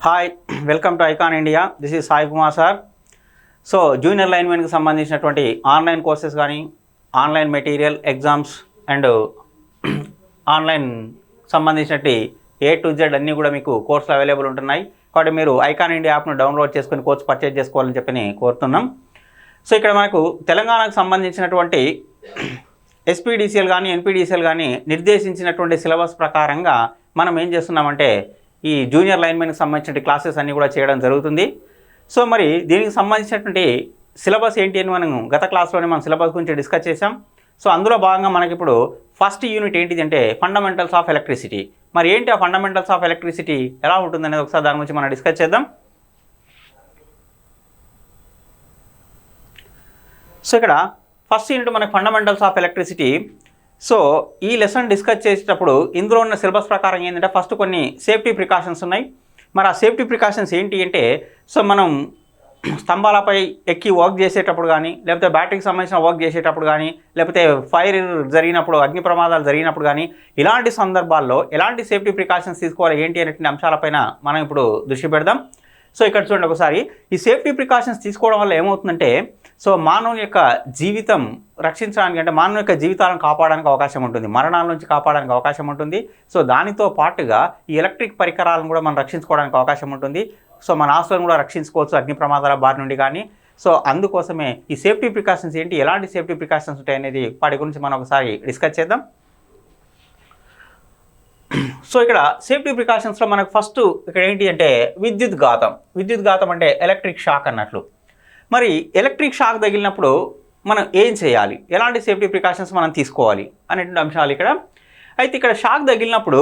Hi welcome to Icon India. This is Sai Kumar sir. So junior లైన్మెన్కి సంబంధించినటువంటి online courses కానీ online material exams and online సంబంధించినటువంటి A to Z అన్నీ కూడా మీకు కోర్సులు అవైలబుల్ ఉంటున్నాయి. కాబట్టి మీరు ఐకాన్ ఇండియా యాప్ను డౌన్లోడ్ చేసుకుని కోర్స్ పర్చేజ్ చేసుకోవాలని చెప్పి కోరుతున్నాం. సో ఇక్కడ మనకు తెలంగాణకు సంబంధించినటువంటి SPDCL కానీ NPDCL కానీ నిర్దేశించినటువంటి సిలబస్ ప్రకారంగా మనం ఏం చేస్తున్నామంటే ఈ జూనియర్ లైన్మెన్కి సంబంధించిన క్లాసెస్ అన్నీ కూడా చేయడం జరుగుతుంది. సో మరి దీనికి సంబంధించినటువంటి సిలబస్ ఏంటి అని మనం గత క్లాస్లోనే మనం సిలబస్ గురించి డిస్కస్ చేసాం. సో అందులో భాగంగా మనకి ఇప్పుడు ఫస్ట్ యూనిట్ ఏంటిది అంటే ఫండమెంటల్స్ ఆఫ్ ఎలక్ట్రిసిటీ. మరి ఏంటి ఆ ఫండమెంటల్స్ ఆఫ్ ఎలక్ట్రిసిటీ ఎలా ఉంటుంది అనేది ఒకసారి దాని గురించి మనం డిస్కస్ చేద్దాం. సో ఇక్కడ ఫస్ట్ యూనిట్ మనకి ఫండమెంటల్స్ ఆఫ్ ఎలక్ట్రిసిటీ. సో ఈ లెసన్ డిస్కస్ చేసేటప్పుడు ఇందులో ఉన్న సిలబస్ ప్రకారం ఏంటంటే ఫస్ట్ కొన్ని సేఫ్టీ ప్రికాషన్స్ ఉన్నాయి. మరి ఆ సేఫ్టీ ప్రికాషన్స్ ఏంటి అంటే సో మనం స్తంభాలపై ఎక్కి వర్క్ చేసేటప్పుడు కానీ లేకపోతే బ్యాటరీకి సంబంధించిన వర్క్ చేసేటప్పుడు కానీ లేకపోతే ఫైర్ జరిగినప్పుడు అగ్ని ప్రమాదాలు జరిగినప్పుడు కానీ ఇలాంటి సందర్భాల్లో ఎలాంటి సేఫ్టీ ప్రికాషన్స్ తీసుకోవాలి ఏంటి అనేటువంటి అంశాలపైన మనం ఇప్పుడు దృష్టి పెడదాం. సో ఇక్కడ చూడండి ఒకసారి ఈ సేఫ్టీ ప్రికాషన్స్ తీసుకోవడం వల్ల ఏమవుతుందంటే సో మానవుని యొక్క జీవితం రక్షించడానికి అంటే మానవుని యొక్క జీవితాలను కాపాడడానికి అవకాశం ఉంటుంది, మరణాల నుంచి కాపాడడానికి అవకాశం ఉంటుంది. సో దానితో పాటుగా ఈ ఎలక్ట్రిక్ పరికరాలను కూడా మనం రక్షించుకోవడానికి అవకాశం ఉంటుంది. సో మన ఆస్తులను కూడా రక్షించుకోవచ్చు అగ్ని ప్రమాదాల బారి నుండి కానీ. సో అందుకోసమే ఈ సేఫ్టీ ప్రికాషన్స్ ఏంటి, ఎలాంటి సేఫ్టీ ప్రికాషన్స్ ఉంటాయి అనేది వాటి గురించి మనం ఒకసారి డిస్కస్ చేద్దాం. సో ఇక్కడ సేఫ్టీ ప్రికాషన్స్లో మనకు ఫస్ట్ ఇక్కడ ఏంటి అంటే విద్యుత్ ఘాతం అంటే ఎలక్ట్రిక్ షాక్ అన్నట్లు. మరి ఎలక్ట్రిక్ షాక్ తగిలినప్పుడు మనం ఏం చేయాలి, ఎలాంటి సేఫ్టీ ప్రికాషన్స్ మనం తీసుకోవాలి అనేటువంటి అంశాలు ఇక్కడ. అయితే ఇక్కడ షాక్ తగిలినప్పుడు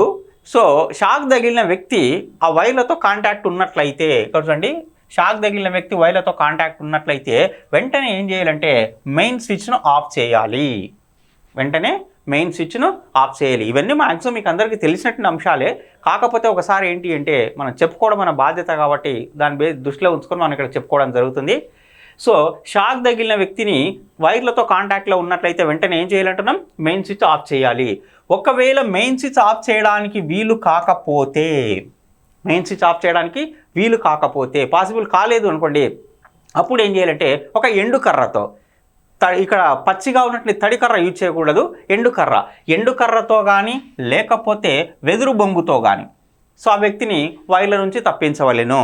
సో షాక్ తగిలిన వ్యక్తి ఆ వైర్లతో కాంటాక్ట్ ఉన్నట్లయితే ఇక్కడ చూడండి, షాక్ తగిలిన వ్యక్తి వైర్లతో కాంటాక్ట్ ఉన్నట్లయితే వెంటనే ఏం చేయాలంటే మెయిన్ స్విచ్ను ఆఫ్ చేయాలి. ఇవన్నీ మ్యాక్సిమం మీకు అందరికీ తెలిసినటువంటి అంశాలే. కాకపోతే ఒకసారి ఏంటి అంటే మనం చెప్పుకోవడం మన బాధ్యత కాబట్టి దాని దృష్టిలో ఉంచుకొని మనం ఇక్కడ చెప్పుకోవడం జరుగుతుంది. సో షాక్ తగిలిన వ్యక్తిని వైర్లతో కాంటాక్ట్లో ఉన్నట్లయితే వెంటనే ఏం చేయాలంటున్నాం, మెయిన్ స్విచ్ ఆఫ్ చేయాలి. ఒకవేళ మెయిన్ స్విచ్ ఆఫ్ చేయడానికి వీలు కాకపోతే పాసిబుల్ కాలేదు అనుకోండి, అప్పుడు ఏం చేయాలంటే ఒక ఎండుకర్రతో ఇక్కడ పచ్చిగా ఉన్నట్లు తడికర్ర యూజ్ చేయకూడదు, ఎండుకర్రతో కానీ లేకపోతే వెదురు బొంగుతో కానీ సో ఆ వ్యక్తిని వైర్ల నుంచి తప్పించవలెను.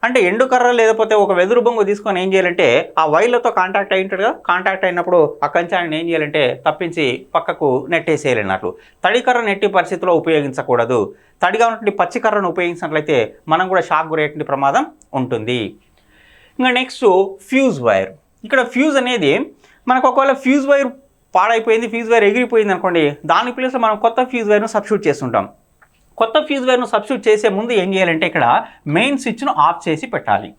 అంటే ఎండుకర్ర లేకపోతే ఒక వెదురు బొంగు తీసుకొని ఏం చేయాలంటే ఆ వైర్లతో కాంటాక్ట్ అయి ఉంటాడు కదా, కాంటాక్ట్ అయినప్పుడు ఆ కంచాన్ని ఏం చేయాలంటే తప్పించి పక్కకు నెట్టేసేయాలన్నట్లు. తడికర్రను ఎట్టి పరిస్థితుల్లో ఉపయోగించకూడదు. తడిగా ఉన్నటువంటి పచ్చికర్రను ఉపయోగించినట్లయితే మనం కూడా షాక్ గురయ్యేటువంటి ప్రమాదం ఉంటుంది. ఇంకా నెక్స్ట్ ఫ్యూజ్ వైర్. ఇక్కడ ఫ్యూజ్ అనేది మనకు ఒకవేళ ఫ్యూజ్ వైర్ పాడైపోయింది, ఫ్యూజ్ వైర్ ఎగిరిపోయింది అనుకోండి, దాని ప్లేస్లో మనం కొత్త ఫ్యూజ్ వైర్ను సబ్స్టిట్యూట్ చేస్తుంటాం. కొత్త ఫ్యూజ్ వైర్ను సబ్స్టిట్యూట్ చేసే ముందు ఏం చేయాలంటే ఇక్కడ మెయిన్ స్విచ్ను ఆఫ్ చేసి పెట్టాలి.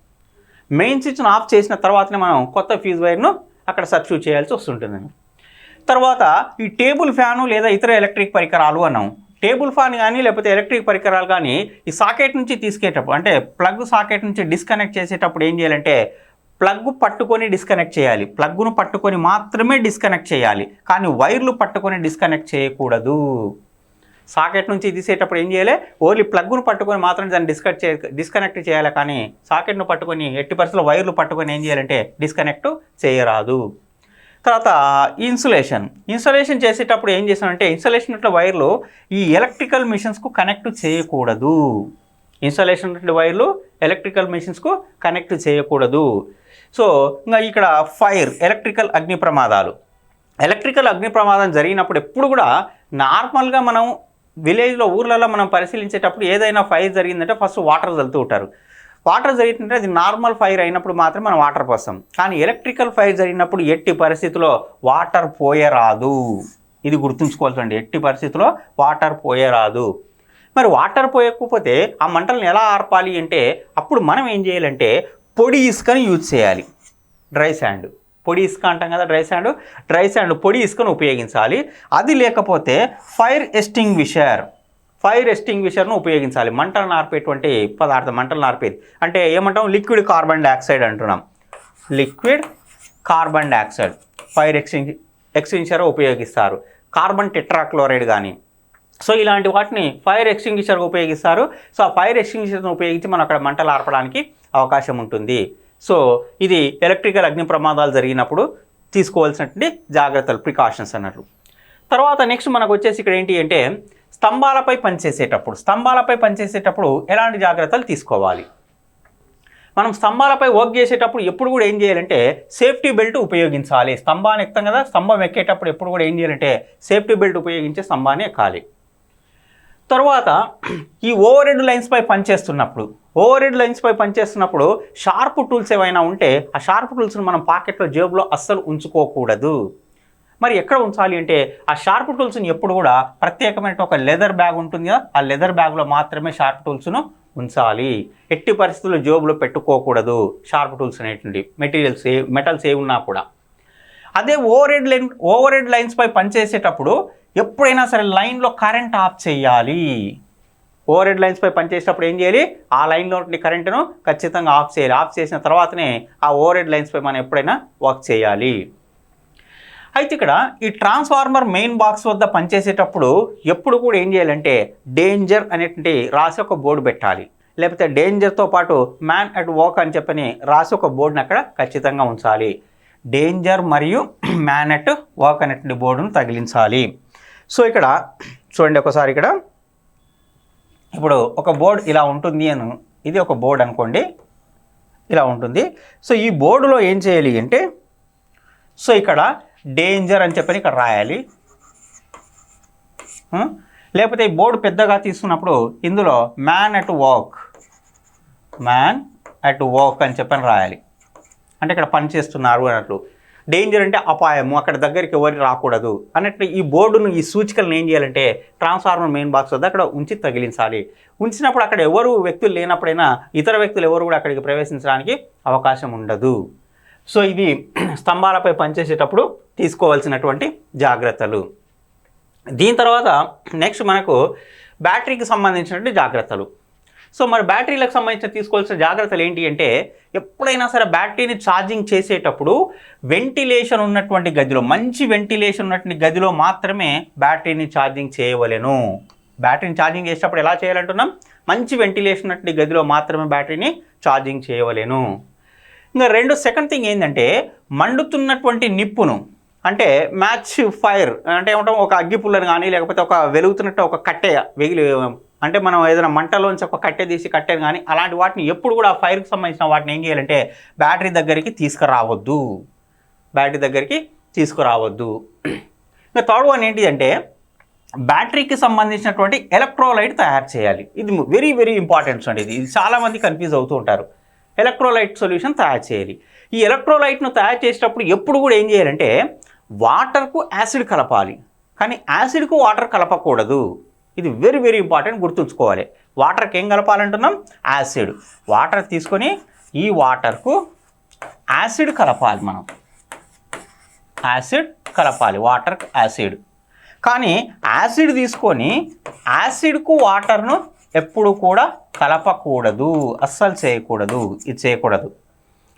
మెయిన్ స్విచ్ను ఆఫ్ చేసిన తర్వాతనే మనం కొత్త ఫ్యూజ్ వైర్ను అక్కడ సబ్స్టిట్యూట్ చేయాల్సి వస్తుంటుంది. తర్వాత ఈ టేబుల్ ఫ్యాను లేదా ఇతర ఎలక్ట్రిక్ పరికరాలు అన్నాం. టేబుల్ ఫ్యాన్ కానీ లేకపోతే ఎలక్ట్రిక్ పరికరాలు కానీ ఈ సాకెట్ నుంచి తీసుకేటప్పుడు అంటే ప్లగ్ సాకెట్ నుంచి డిస్కనెక్ట్ చేసేటప్పుడు ఏం చేయాలంటే ప్లగ్ పట్టుకొని డిస్కనెక్ట్ చేయాలి. ప్లగ్ను పట్టుకొని మాత్రమే డిస్కనెక్ట్ చేయాలి, కానీ వైర్లు పట్టుకొని డిస్కనెక్ట్ చేయకూడదు. సాకెట్ నుంచి తీసేటప్పుడు ఏం చేయాలి, ఓన్లీ ప్లగ్ను పట్టుకొని మాత్రం దాన్ని డిస్కనెక్ట్ చేయాలి, కానీ సాకెట్ను పట్టుకొని ఎట్టి పరిస్థితుల్లో వైర్లు పట్టుకొని ఏం చేయాలంటే డిస్కనెక్ట్ చేయరాదు. తర్వాత ఇన్సులేషన్ చేసేటప్పుడు ఏం చేస్తామంటే ఇన్సులేషన్ వైర్లు ఈ ఎలక్ట్రికల్ మిషన్స్కు కనెక్ట్ చేయకూడదు. ఎలక్ట్రికల్ మిషన్స్కు కనెక్ట్ చేయకూడదు. సో ఇంకా ఇక్కడ ఎలక్ట్రికల్ అగ్ని ప్రమాదం జరిగినప్పుడు ఎప్పుడు కూడా నార్మల్గా మనం విలేజ్లో ఊర్లలో మనం పరిశీలించేటప్పుడు ఏదైనా ఫైర్ జరిగిందంటే ఫస్ట్ వాటర్ చల్లుతూ ఉంటారు. వాటర్ జరిగిందంటే అది నార్మల్ ఫైర్ అయినప్పుడు మాత్రమే మనం వాటర్ పోస్తాం. కానీ ఎలక్ట్రికల్ ఫైర్ జరిగినప్పుడు ఎట్టి పరిస్థితుల్లో వాటర్ పోయరాదు. ఇది గుర్తుంచుకోవాల్సింది, ఎట్టి పరిస్థితుల్లో వాటర్ పోయరాదు. మరి వాటర్ పోయకపోతే ఆ మంటలను ఎలా ఆర్పాలి అంటే అప్పుడు మనం ఏం చేయాలంటే పొడి ఇసుకని యూజ్ చేయాలి. పొడి ఇసుక అంటాం కదా, డ్రై శాండ్ పొడి ఇసుకను ఉపయోగించాలి. అది లేకపోతే ఫైర్ ఎస్టింగ్విషర్ను ఉపయోగించాలి. మంటలను ఆర్పేటువంటి పదార్థం, మంటలను ఆర్పేది అంటే ఏమంటాం, లిక్విడ్ కార్బన్ డైఆక్సైడ్ అంటున్నాం. ఫైర్ ఎక్స్టింగ్విషర్ ఉపయోగిస్తారు. కార్బన్ టెట్రాక్లోరైడ్ కానీ సో ఇలాంటి వాటిని ఫైర్ ఎక్స్టింగ్విషర్గా ఉపయోగిస్తారు. సో ఆ ఫైర్ ఎక్స్టింగ్విషర్ను ఉపయోగించి మనం అక్కడ మంటలు ఆర్పడానికి అవకాశం ఉంటుంది. సో ఇది ఎలక్ట్రికల్ అగ్ని ప్రమాదాలు జరిగినప్పుడు తీసుకోవాల్సినటువంటి జాగ్రత్తలు, ప్రికాషన్స్ అన్నట్లు. తర్వాత నెక్స్ట్ మనకు వచ్చేసి ఇక్కడ ఏంటి అంటే స్తంభాలపై పనిచేసేటప్పుడు ఎలాంటి జాగ్రత్తలు తీసుకోవాలి. మనం స్తంభాలపై వర్క్ చేసేటప్పుడు ఎప్పుడు కూడా ఏం చేయాలంటే సేఫ్టీ బెల్ట్ ఉపయోగించాలి. స్తంభాన్ని ఎక్కుతాం కదా, స్తంభం ఎక్కేటప్పుడు ఎప్పుడు కూడా ఏం చేయాలంటే సేఫ్టీ బెల్ట్ ఉపయోగించే స్తంభాన్ని ఎక్కాలి. తర్వాత ఈ ఓవర్ హెడ్ లైన్స్పై పనిచేస్తున్నప్పుడు షార్ప్ టూల్స్ ఏమైనా ఉంటే ఆ షార్ప్ టూల్స్ని మనం పాకెట్లో, జేబులో అస్సలు ఉంచుకోకూడదు. మరి ఎక్కడ ఉంచాలి అంటే ఆ షార్ప్ టూల్స్ని ఎప్పుడు కూడా ప్రత్యేకమైన ఒక లెదర్ బ్యాగ్ ఉంటుంది కదా, ఆ లెదర్ బ్యాగ్లో మాత్రమే షార్ప్ టూల్స్ను ఉంచాలి. ఎట్టి పరిస్థితుల్లో జేబులో పెట్టుకోకూడదు షార్ప్ టూల్స్ అనేటువంటి మెటల్స్ ఏ ఉన్నా కూడా. అదే ఓవర్ హెడ్ లైన్స్పై పనిచేసేటప్పుడు ఎప్పుడైనా సరే లైన్లో కరెంట్ ఆఫ్ చేయాలి. ఓవర్ హెడ్ లైన్స్పై పనిచేసేటప్పుడు ఏం చేయాలి, ఆ లైన్లో కరెంటును ఖచ్చితంగా ఆఫ్ చేయాలి. ఆఫ్ చేసిన తర్వాతనే ఆ ఓవర్ హెడ్ లైన్స్పై మనం ఎప్పుడైనా వర్క్ చేయాలి. అయితే ఇక్కడ ఈ ట్రాన్స్ఫార్మర్ మెయిన్ బాక్స్ వద్ద పనిచేసేటప్పుడు ఎప్పుడు కూడా ఏం చేయాలంటే డేంజర్ అనేటువంటి రాసి ఒక బోర్డు పెట్టాలి. లేకపోతే డేంజర్తో పాటు మ్యాన్ అట్ వర్క్ అని చెప్పని రాసి ఒక బోర్డుని అక్కడ ఖచ్చితంగా ఉంచాలి. డేంజర్ మరియు మ్యాన్ అట్ వర్క్ అనేటువంటి బోర్డును తగిలించాలి. సో ఇక్కడ చూడండి ఒకసారి, ఇక్కడ ఇప్పుడు ఒక బోర్డు ఇలా ఉంటుంది ఇది ఒక బోర్డు అనుకోండి, ఇలా ఉంటుంది. సో ఈ బోర్డులో ఏం చేయాలి అంటే సో ఇక్కడ డేంజర్ అని చెప్పని ఇక్కడ రాయాలి. లేకపోతే ఈ బోర్డు పెద్దగా తీసుకున్నప్పుడు ఇందులో మ్యాన్ అట్ వర్క్ అని చెప్పని రాయాలి. అంటే ఇక్కడ పని చేస్తున్నారు అన్నట్లు. డేంజర్ అంటే అపాయము, అక్కడ దగ్గరికి ఎవరు రాకూడదు అన్నట్లు ఈ బోర్డును, ఈ సూచికలను ఏం చేయాలంటే ట్రాన్స్ఫార్మర్ మెయిన్ బాక్స్ వద్ద అక్కడ ఉంచి తగిలించాలి. ఉంచినప్పుడు అక్కడ వ్యక్తులు లేనప్పుడైనా ఇతర వ్యక్తులు ఎవరు కూడా అక్కడికి ప్రవేశించడానికి అవకాశం ఉండదు. సో ఇది స్తంభాలపై పనిచేసేటప్పుడు తీసుకోవాల్సినటువంటి జాగ్రత్తలు. దీని తర్వాత నెక్స్ట్ మనకు బ్యాటరీకి సంబంధించినటువంటి జాగ్రత్తలు. సో మరి బ్యాటరీలకు సంబంధించిన తీసుకోవాల్సిన జాగ్రత్తలు ఏంటి అంటే ఎప్పుడైనా సరే బ్యాటరీని ఛార్జింగ్ చేసేటప్పుడు వెంటిలేషన్ ఉన్నటువంటి గదిలో, మంచి వెంటిలేషన్ ఉన్నటువంటి గదిలో మాత్రమే బ్యాటరీని ఛార్జింగ్ చేయవలెను. బ్యాటరీని ఛార్జింగ్ చేసేటప్పుడు ఎలా చేయాలంటున్నాం, మంచి వెంటిలేషన్ ఉన్నటువంటి గదిలో మాత్రమే బ్యాటరీని ఛార్జింగ్ చేయవలెను. ఇంకా సెకండ్ థింగ్ ఏంటంటే మండుతున్నటువంటి నిప్పును, అంటే మ్యాచ్ ఫైర్ అంటే ఏమంటాం, ఒక అగ్గి పుల్లని కానీ లేకపోతే ఒక వెలుగుతున్నట్టు ఒక కట్టె అంటే మనం ఏదైనా మంటలోంచి ఒక కట్టె తీసి కట్టెను కానీ అలాంటి వాటిని ఎప్పుడు కూడా ఫైర్కి సంబంధించిన వాటిని ఏం చేయాలంటే బ్యాటరీ దగ్గరికి తీసుకురావద్దు. ఇంకా థర్డ్ వన్ ఏంటి అంటే బ్యాటరీకి సంబంధించినటువంటి ఎలక్ట్రోలైట్ తయారు చేయాలి. ఇది వెరీ వెరీ ఇంపార్టెంట్ అండి. ఇది చాలామంది కన్ఫ్యూజ్ అవుతూ ఉంటారు. ఎలక్ట్రోలైట్ సొల్యూషన్ తయారు చేయాలి. ఈ ఎలక్ట్రోలైట్ను తయారు చేసేటప్పుడు ఎప్పుడు కూడా ఏం చేయాలంటే వాటర్కు యాసిడ్ కలపాలి, కానీ యాసిడ్కు వాటర్ కలపకూడదు. ఇది వెరీ వెరీ ఇంపార్టెంట్, గుర్తుంచుకోవాలి. వాటర్కి ఏం కలపాలంటున్నాం, యాసిడ్. వాటర్ తీసుకొని ఈ వాటర్కు యాసిడ్ కలపాలి, మనం యాసిడ్ కలపాలి, వాటర్కు యాసిడ్. కానీ యాసిడ్ తీసుకొని యాసిడ్కు వాటర్ను ఎప్పుడు కూడా కలపకూడదు, అస్సలు చేయకూడదు. ఇది చేయకూడదు.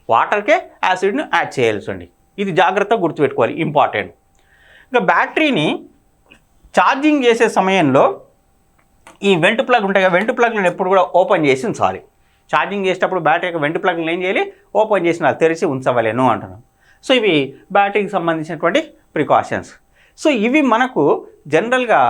వాటర్కే యాసిడ్ను యాడ్ చేయాల్సింది. ఇది జాగ్రత్తగా గుర్తుపెట్టుకోవాలి, ఇంపార్టెంట్. ఇంకా బ్యాటరీని ఛార్జింగ్ చేసే సమయంలో ఈ వెంట్ ప్లగ్ ఉంటాయి కదా, వెంట్ ప్లగ్లను ఎప్పుడు కూడా ఓపెన్ చేసి ఉంచాలి. ఛార్జింగ్ చేసేటప్పుడు బ్యాటరీ యొక్క వెంట్ ప్లగ్లను ఏం చేయాలి, ఓపెన్ చేసి తెరిచి ఉంచవలేను అంటున్నాం. సో ఇవి బ్యాటరీకి సంబంధించినటువంటి ప్రికాషన్స్. సో ఇవి మనకు జనరల్గా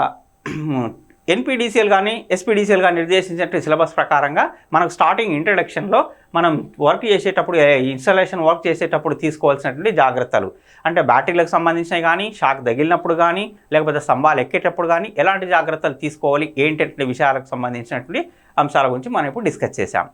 ఎన్పిడిసిఎల్ కానీ ఎస్పీడిసిఎల్ కానీ నిర్దేశించిన సిలబస్ ప్రకారంగా మనకు స్టార్టింగ్ ఇంట్రడక్షన్లో మనం వర్క్ చేసేటప్పుడు, ఇన్స్టాలేషన్ వర్క్ చేసేటప్పుడు తీసుకోవాల్సినటువంటి జాగ్రత్తలు అంటే బ్యాటరీలకు సంబంధించినవి కానీ, షాక్ తగిలినప్పుడు కానీ, లేకపోతే స్తంభాలు ఎక్కేటప్పుడు కానీ ఎలాంటి జాగ్రత్తలు తీసుకోవాలి ఏంటంటే విషయాలకు సంబంధించినటువంటి అంశాల గురించి మనం ఇప్పుడు డిస్కస్ చేశాం.